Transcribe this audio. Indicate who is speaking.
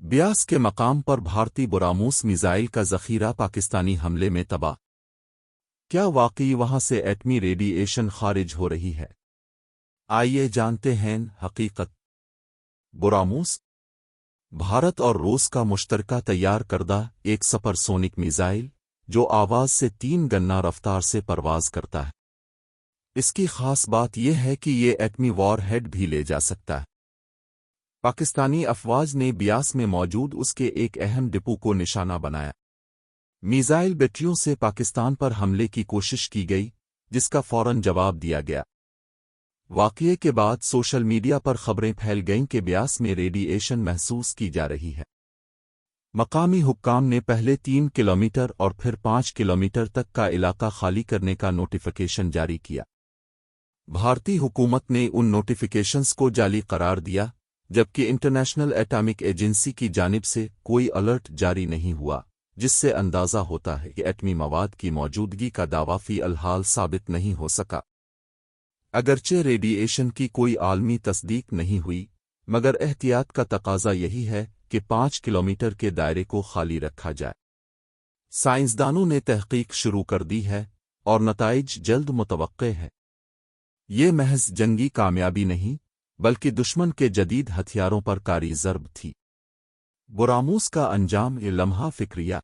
Speaker 1: بیاس کے مقام پر بھارتی براموس میزائل کا ذخیرہ پاکستانی حملے میں تباہ۔ کیا واقعی وہاں سے ایٹمی ریڈی ایشن خارج ہو رہی ہے؟ آئیے جانتے ہیں حقیقت۔ براموس بھارت اور روس کا مشترکہ تیار کردہ ایک سپر سونک میزائل جو آواز سے 3 گنا رفتار سے پرواز کرتا ہے۔ اس کی خاص بات یہ ہے کہ یہ ایٹمی وار ہیڈ بھی لے جا سکتا ہے۔ پاکستانی افواج نے بیاس میں موجود اس کے ایک اہم ڈپو کو نشانہ بنایا۔ میزائل بیٹریوں سے پاکستان پر حملے کی کوشش کی گئی، جس کا فوراً جواب دیا گیا۔ واقعے کے بعد سوشل میڈیا پر خبریں پھیل گئیں کہ بیاس میں ریڈی ایشن محسوس کی جا رہی ہے۔ مقامی حکام نے پہلے 3 کلومیٹر اور پھر 5 کلومیٹر تک کا علاقہ خالی کرنے کا نوٹیفیکیشن جاری کیا۔ بھارتی حکومت نے ان نوٹیفیکیشنز کو جعلی قرار دیا، جبکہ انٹرنیشنل ایٹامک ایجنسی کی جانب سے کوئی الرٹ جاری نہیں ہوا، جس سے اندازہ ہوتا ہے کہ ایٹمی مواد کی موجودگی کا دعویٰ فی الحال ثابت نہیں ہو سکا۔ اگرچہ ریڈی ایشن کی کوئی عالمی تصدیق نہیں ہوئی، مگر احتیاط کا تقاضا یہی ہے کہ 5 کلومیٹر کے دائرے کو خالی رکھا جائے۔ سائنسدانوں نے تحقیق شروع کر دی ہے اور نتائج جلد متوقع ہے۔ یہ محض جنگی کامیابی نہیں، بلکہ دشمن کے جدید ہتھیاروں پر کاری ضرب تھی۔ براموس کا انجام یہ لمحہ فکریہ